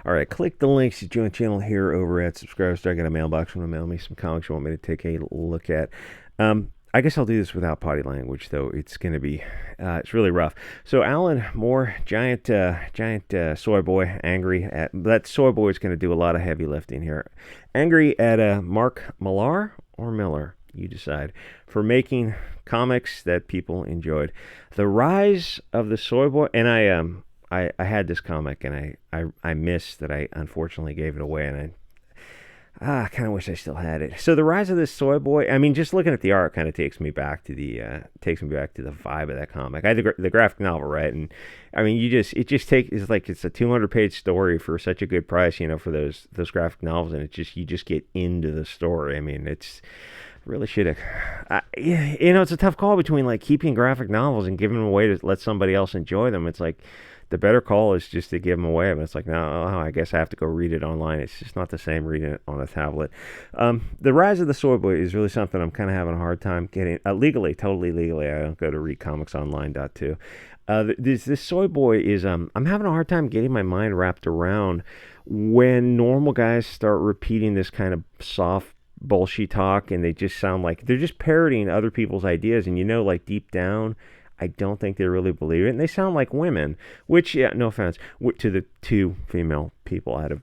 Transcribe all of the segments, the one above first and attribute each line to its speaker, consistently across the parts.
Speaker 1: All right, click the links to join the channel here over at Subscribestar. I got a mailbox. Want to mail me some comics you want me to take a look at. I guess I'll do this without potty language, though. It's going to be, it's really rough. So Alan Moore, giant soy boy, angry at, that soy boy is going to do a lot of heavy lifting here. Angry at Mark Millar or Miller, you decide, for making comics that people enjoyed. The Rise of the Soy Boy, and I had this comic, and I missed that. I unfortunately gave it away, and I kind of wish I still had it. So the Rise of this Soy Boy. I mean, just looking at the art kind of takes me back to the vibe of that comic. I had the graphic novel, right? And I mean, it's like it's a 200-page story for such a good price, for those graphic novels, and you just get into the story. I mean, it's really should have. It's a tough call between like keeping graphic novels and giving them away to let somebody else enjoy them. It's like, the better call is just to give them away. But it's like, no, I guess I have to go read it online. It's just not the same reading it on a tablet. The Rise of the Soy Boy is really something I'm kind of having a hard time getting legally, totally legally. I don't go to readcomicsonline.to. This Soy Boy is, I'm having a hard time getting my mind wrapped around when normal guys start repeating this kind of soft bullshit talk, and they just sound like they're just parodying other people's ideas, and like deep down, I don't think they really believe it, and they sound like women, which, yeah, no offense to the two female people out of,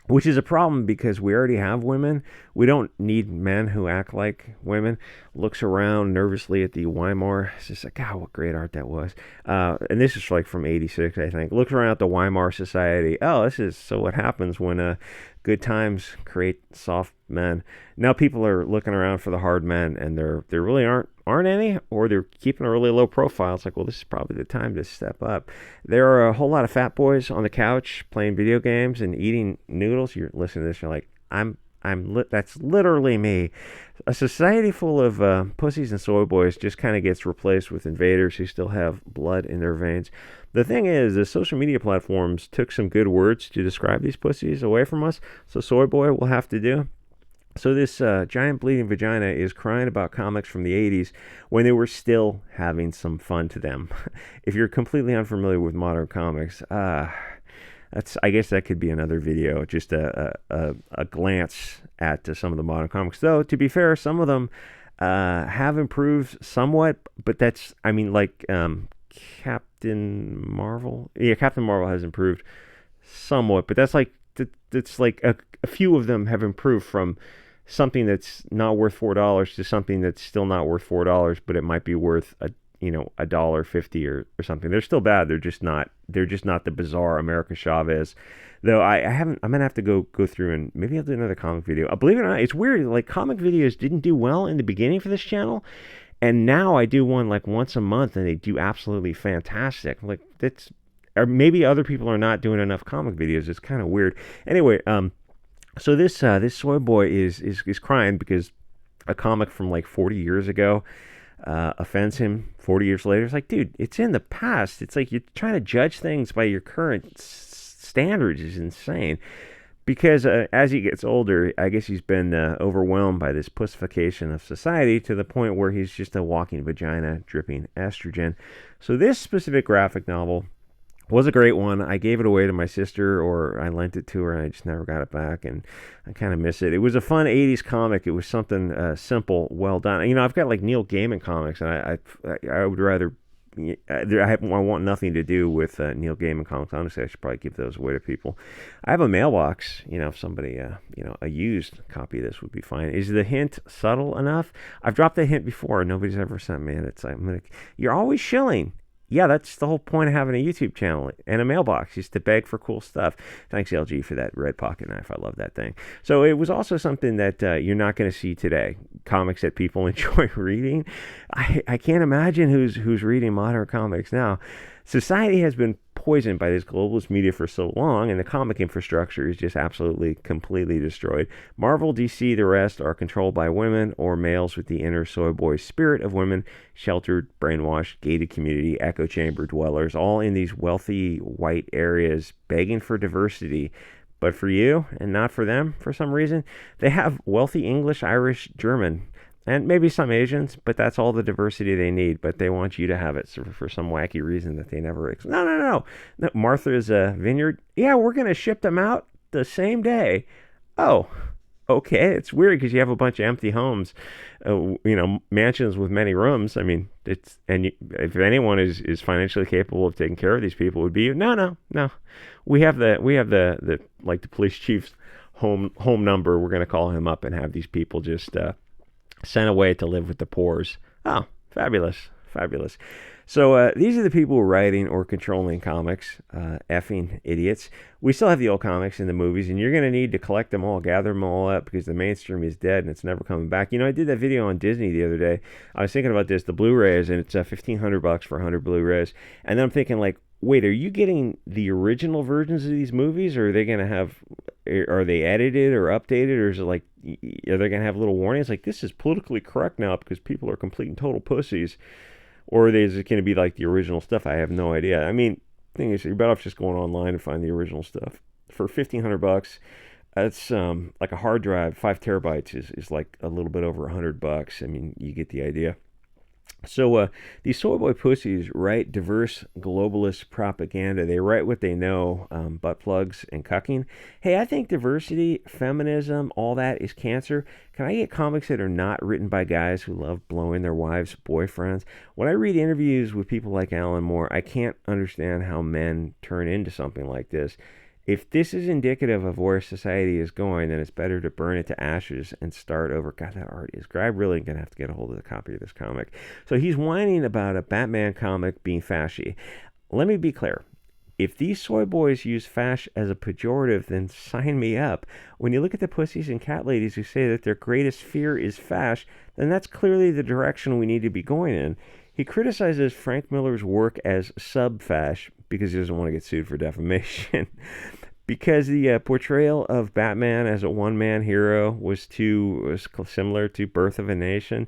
Speaker 1: which is a problem because we already have women. We don't need men who act like women. Looks around nervously at the Weimar. It's just like, God, what great art that was. And this is like from '86, I think. Looks around at the Weimar Society. Oh, this is so what happens when good times create soft men. Now people are looking around for the hard men, and there really aren't any, or they're keeping a really low profile. It's like, well, this is probably the time to step up. There are a whole lot of fat boys on the couch playing video games and eating noodles. You're listening to this, you're like, that's literally me. A society full of pussies and soy boys just kind of gets replaced with invaders who still have blood in their veins. The thing is, the social media platforms took some good words to describe these pussies away from us, so soy boy will have to do. So this giant bleeding vagina is crying about comics from the 80s when they were still having some fun to them. If you're completely unfamiliar with modern comics, I guess that could be another video, just a glance at some of the modern comics. Though, to be fair, some of them have improved somewhat, but that's, I mean, like Captain Marvel. Yeah, Captain Marvel has improved somewhat, but that's like a few of them have improved from something that's not worth $4 to something that's still not worth $4, but it might be worth $1.50 or something. They're still bad. They're just not the bizarre America Chavez. Though I'm gonna have to go through, and maybe I'll do another comic video. Believe it or not, it's weird. Like, comic videos didn't do well in the beginning for this channel, and now I do one like once a month, and they do absolutely fantastic. Like, that's, or maybe other people are not doing enough comic videos. It's kind of weird. Anyway, so this soy boy is crying because a comic from like 40 years ago offends him 40 years later. It's like, dude, it's in the past. It's like you're trying to judge things by your current standards is insane. Because as he gets older, I guess he's been overwhelmed by this pussification of society to the point where he's just a walking vagina dripping estrogen. So this specific graphic novel was a great one. I gave it away to my sister, or I lent it to her, and I just never got it back, and I kind of miss it. It was a fun 80s comic. It was something simple, well done. I've got like Neil Gaiman comics, and I would rather, I want nothing to do with Neil Gaiman comics. Honestly, I should probably give those away to people. I have a mailbox. If somebody, a used copy of this would be fine. Is the hint subtle enough? I've dropped a hint before, and nobody's ever sent me it. It's like, you're always shilling. Yeah, that's the whole point of having a YouTube channel and a mailbox, is to beg for cool stuff. Thanks, LG, for that red pocket knife. I love that thing. So it was also something that you're not going to see today. Comics that people enjoy reading. I can't imagine who's reading modern comics now. Society has been poisoned by this globalist media for so long, and the comic infrastructure is just absolutely, completely destroyed. Marvel, DC, the rest are controlled by women or males with the inner soy boy spirit of women, sheltered, brainwashed, gated community, echo chamber dwellers, all in these wealthy white areas begging for diversity. But for you and not for them, for some reason, they have wealthy English, Irish, German. and maybe some Asians, but that's all the diversity they need. But they want you to have it for some wacky reason that they never. No. Martha's Vineyard. Yeah, we're gonna ship them out the same day. Oh, okay. It's weird because you have a bunch of empty homes, mansions with many rooms. I mean, if anyone is financially capable of taking care of these people, it would be you. No. We have the like the police chief's home number. We're gonna call him up and have these people just sent away to live with the poors. Oh, fabulous. So these are the people writing or controlling comics, effing idiots. We still have the old comics in the movies, and you're going to need to collect them all, gather them all up, because the mainstream is dead and it's never coming back. I did that video on Disney the other day. I was thinking about this, the Blu-rays, and it's $1,500 for 100 Blu-rays. And then I'm thinking, like, wait, are you getting the original versions of these movies, or are they going to have, are they edited or updated, or is it like, are they going to have little warnings like, this is politically correct now because people are complete and total pussies? Or is it going to be like the original stuff? I have no idea. I mean, thing is, you're better off just going online and find the original stuff. For $1,500, that's like a hard drive, 5 terabytes is like a little bit over $100. I mean, you get the idea. So these soy boy pussies write diverse globalist propaganda. They write what they know, butt plugs and cucking. Hey, I think diversity, feminism, all that is cancer. Can I get comics that are not written by guys who love blowing their wives' boyfriends? When I read interviews with people like Alan Moore, I can't understand how men turn into something like this. If this is indicative of where society is going, then it's better to burn it to ashes and start over. God, that art is great. I'm really going to have to get a hold of the copy of this comic. So he's whining about a Batman comic being fashy. Let me be clear. If these soy boys use fash as a pejorative, then sign me up. When you look at the pussies and cat ladies who say that their greatest fear is fash, then that's clearly the direction we need to be going in. He criticizes Frank Miller's work as sub-fash because he doesn't want to get sued for defamation. Because the portrayal of Batman as a one-man hero was similar to Birth of a Nation.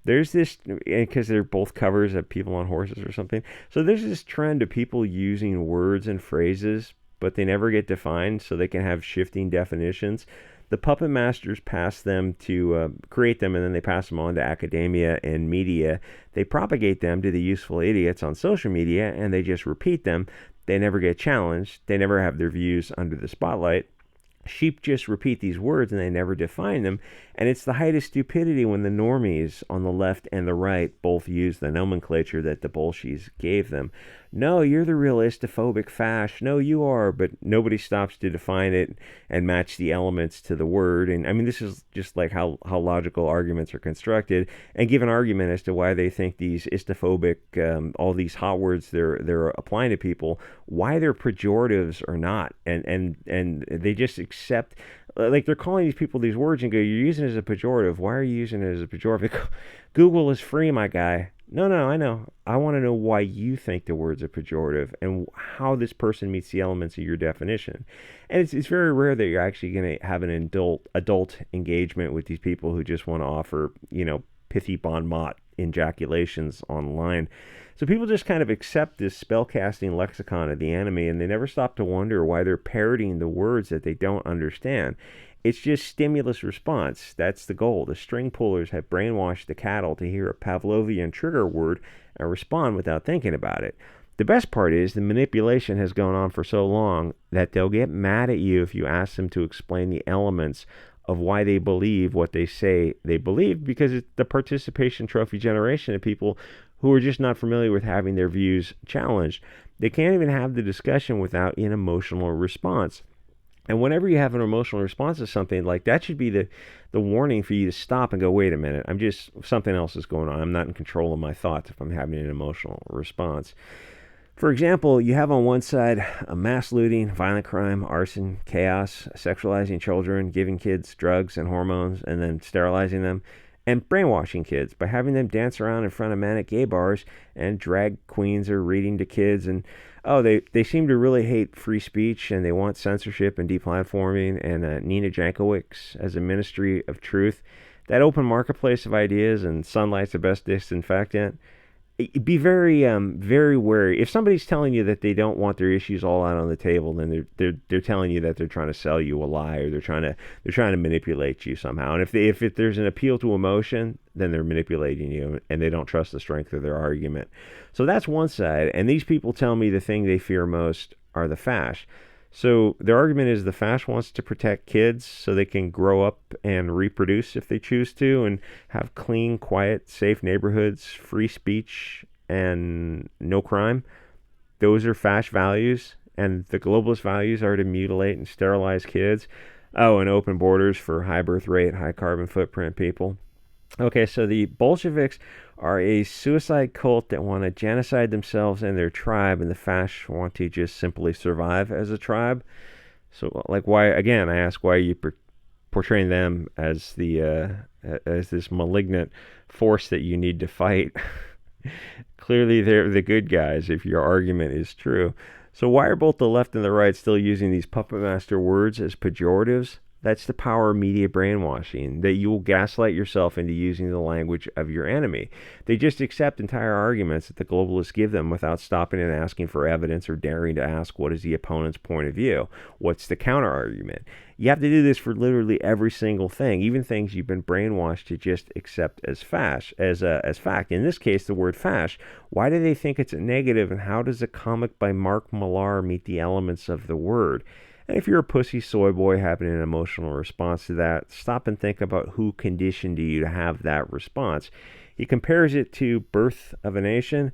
Speaker 1: There's this, because they're both covers of people on horses or something. So there's this trend of people using words and phrases, but they never get defined, so they can have shifting definitions. The puppet masters pass them to create them, and then they pass them on to academia and media. They propagate them to the useful idiots on social media, and they just repeat them. They never get challenged. They never have their views under the spotlight. Sheep just repeat these words and they never define them. And it's the height of stupidity when the normies on the left and the right both use the nomenclature that the Bolsheviks gave them. No, you're the real istophobic fash. No, you are, but nobody stops to define it and match the elements to the word. And I mean, this is just like how logical arguments are constructed, and give an argument as to why they think these istophobic, all these hot words they're applying to people, why they're pejoratives or not. And they just accept, like, they're calling these people these words and go, you're using it as a pejorative. Why are you using it as a pejorative? Google is free, my guy. No, I know. I want to know why you think the word's a pejorative and how this person meets the elements of your definition. And it's very rare that you're actually going to have an adult engagement with these people who just want to offer, pithy bon mot ejaculations online. So people just kind of accept this spellcasting lexicon of the enemy, and they never stop to wonder why they're parodying the words that they don't understand. It's just stimulus response. That's the goal. The string pullers have brainwashed the cattle to hear a Pavlovian trigger word and respond without thinking about it. The best part is the manipulation has gone on for so long that they'll get mad at you if you ask them to explain the elements of why they believe what they say they believe, because it's the participation trophy generation of people who are just not familiar with having their views challenged. They can't even have the discussion without an emotional response. And whenever you have an emotional response to something, like, that should be the warning for you to stop and go, wait a minute, something else is going on. I'm not in control of my thoughts if I'm having an emotional response. For example, you have on one side a mass looting, violent crime, arson, chaos, sexualizing children, giving kids drugs and hormones, and then sterilizing them, and brainwashing kids by having them dance around in front of men at gay bars, and drag queens are reading to kids, and they seem to really hate free speech, and they want censorship and deplatforming, and Nina Jankowicz as a ministry of truth. That open marketplace of ideas and sunlight's the best disinfectant. be very wary. If somebody's telling you that they don't want their issues all out on the table, then they're telling you that they're trying to sell you a lie, or they're trying to manipulate you somehow. And if there's an appeal to emotion, then they're manipulating you, and they don't trust the strength of their argument. So that's one side. And these people tell me the thing they fear most are the fash. So their argument is the fash wants to protect kids so they can grow up and reproduce if they choose to, and have clean, quiet, safe neighborhoods, free speech, and no crime. Those are fash values, and the globalist values are to mutilate and sterilize kids. Oh, and open borders for high birth rate, high carbon footprint people. Okay, so the Bolsheviks are a suicide cult that want to genocide themselves and their tribe, and the Fash want to just simply survive as a tribe. So, like, why? Again, I ask why you portraying them as as this malignant force that you need to fight. Clearly, they're the good guys if your argument is true. So, why are both the left and the right still using these puppet master words as pejoratives? That's the power of media brainwashing, that you will gaslight yourself into using the language of your enemy. They just accept entire arguments that the globalists give them without stopping and asking for evidence, or daring to ask what is the opponent's point of view. What's the counter argument? You have to do this for literally every single thing, even things you've been brainwashed to just accept as as fact. In this case, the word fash. Why do they think it's a negative, and how does a comic by Mark Millar meet the elements of the word? And if you're a pussy soy boy having an emotional response to that, stop and think about who conditioned you to have that response. He compares it to Birth of a Nation.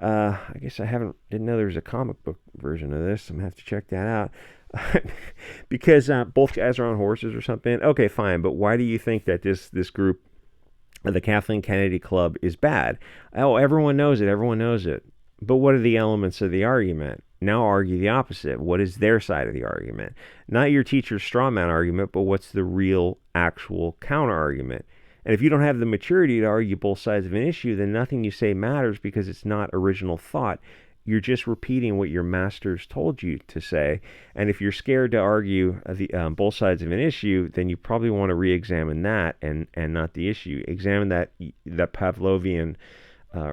Speaker 1: I guess didn't know there was a comic book version of this. I'm going to have to check that out. Because both guys are on horses or something. Okay, fine. But why do you think that this group, the Kathleen Kennedy Club, is bad? Oh, everyone knows it. Everyone knows it. But what are the elements of the argument? Now argue the opposite. What is their side of the argument? Not your teacher's straw man argument, but what's the real, actual counter argument? And if you don't have the maturity to argue both sides of an issue, then nothing you say matters, because it's not original thought. You're just repeating what your masters told you to say. And if you're scared to argue both sides of an issue, then you probably want to re-examine that, and not the issue. Examine that Pavlovian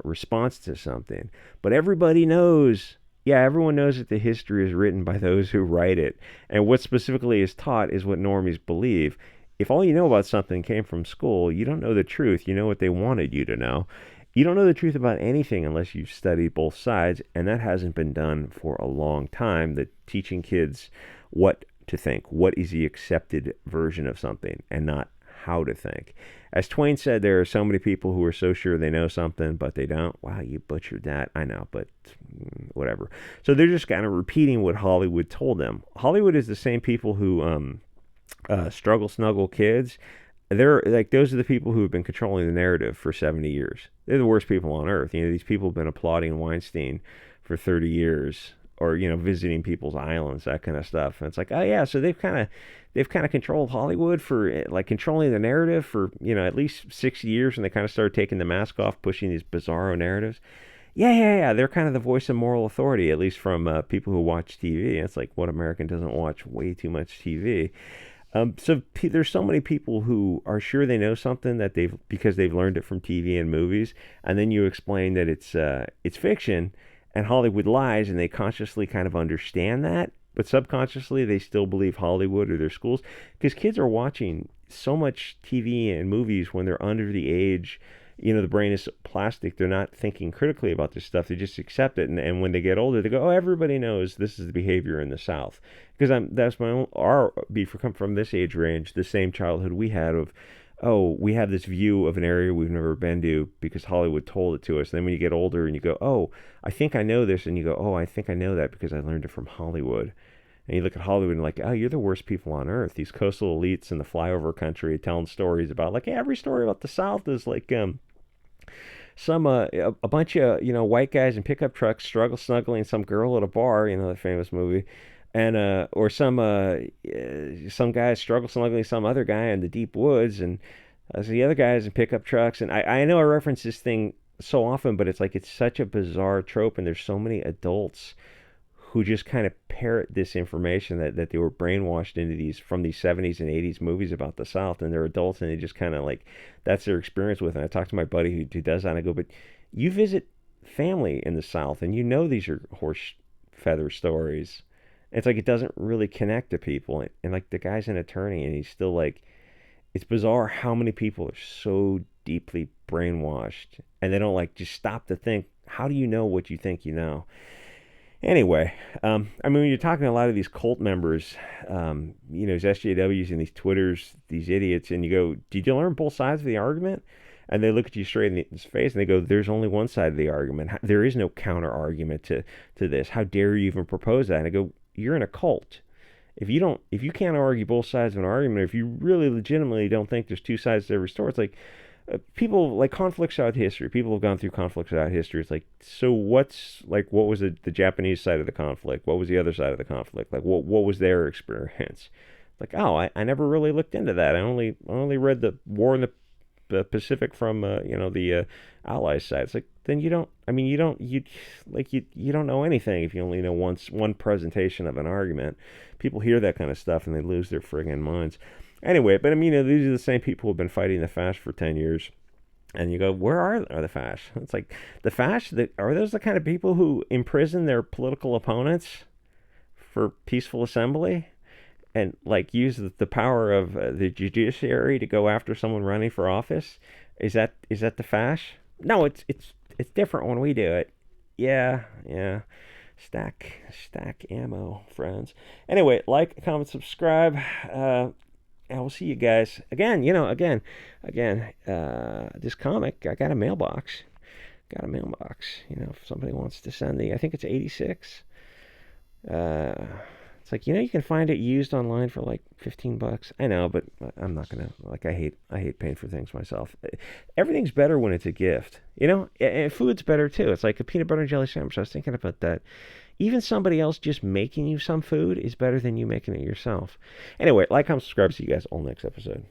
Speaker 1: response to something. But everybody knows. Yeah, everyone knows that the history is written by those who write it. And what specifically is taught is what normies believe. If all you know about something came from school, you don't know the truth. You know what they wanted you to know. You don't know the truth about anything unless you've studied both sides, and that hasn't been done for a long time. That teaching kids what to think, what is the accepted version of something, and not how to think. As Twain said, there are so many people who are so sure they know something, but they don't. Wow, you butchered that. I know, but whatever. So they're just kind of repeating what Hollywood told them. Hollywood is the same people who struggle snuggle kids. They're like, those are the people who have been controlling the narrative for 70 years. They're the worst people on earth. You know, these people have been applauding Weinstein for 30 years, or, you know, visiting people's islands, that kind of stuff. And it's like, oh yeah, so they've kind of controlled Hollywood for, like, controlling the narrative for, you know, at least 6 years, and they kind of started taking the mask off, pushing these bizarro narratives. Yeah. They're kind of the voice of moral authority, at least from people who watch TV. It's like, what American doesn't watch way too much TV? So there's so many people who are sure they know something that because they've learned it from TV and movies, and then you explain that it's fiction, and Hollywood lies, and they consciously kind of understand that, but subconsciously they still believe Hollywood or their schools, because kids are watching so much TV and movies when they're under the age. You know, the brain is plastic. They're not thinking critically about this stuff. They just accept it. And when they get older, they go, oh, everybody knows this is the behavior in the South. Because that's my own, come from this age range, the same childhood we had of, oh, we have this view of an area we've never been to because Hollywood told it to us. And then when you get older and you go, oh, I think I know this. And you go, oh, I think I know that because I learned it from Hollywood. And you look at Hollywood and like, oh, you're the worst people on earth. These coastal elites in the flyover country telling stories about, like, every story about the South is like a bunch of, you know, white guys in pickup trucks snuggling some girl at a bar, you know, the famous movie, and or some guys snuggling some other guy in the deep woods, and the other guys in pickup trucks. And I know I reference this thing so often, but it's like, it's such a bizarre trope, and there's so many adults who just kind of parrot this information that they were brainwashed into from these 70s and 80s movies about the South, and they're adults, and they just kind of like, that's their experience with it. And I talked to my buddy who does that, and I go, but you visit family in the South, and you know these are horse feather stories. It's like it doesn't really connect to people, and like the guy's an attorney, and he's still like, it's bizarre how many people are so deeply brainwashed, and they don't like just stop to think. How do you know what you think you know? Anyway, I mean, when you're talking to a lot of these cult members, these SJWs and these Twitters, these idiots, and you go, did you learn both sides of the argument? And they look at you straight in the face and they go, there's only one side of the argument. There is no counter argument to this. How dare you even propose that? And I go, you're in a cult. If you can't argue both sides of an argument, if you really legitimately don't think there's two sides to every story, it's like, people like conflicts out history. People have gone through conflicts out history. It's like, so what was the Japanese side of the conflict? What was the other side of the conflict? Like, what was their experience? Like, oh, I never really looked into that. I only read the war in the Pacific from the Allies side. It's like, then you don't. I mean, you don't know anything if you only know one presentation of an argument. People hear that kind of stuff and they lose their friggin' minds. Anyway, but I mean, these are the same people who have been fighting the fascists for 10 years. And you go, where are the fascists? It's like, the fascists, are those the kind of people who imprison their political opponents for peaceful assembly? And like use the power of the judiciary to go after someone running for office? Is that the fascists? No, it's different when we do it. Yeah. Stack ammo, friends. Anyway, like, comment, subscribe. I will see you guys again. This comic, I got a mailbox. If somebody wants to send I think it's 86. It's like, you can find it used online for like $15. I know, but I'm not gonna, like, I hate paying for things myself. Everything's better when it's a gift, and food's better too. It's like a peanut butter and jelly sandwich. I was thinking about that. Even somebody else just making you some food is better than you making it yourself. Anyway, like, comment, subscribe. See you guys all next episode.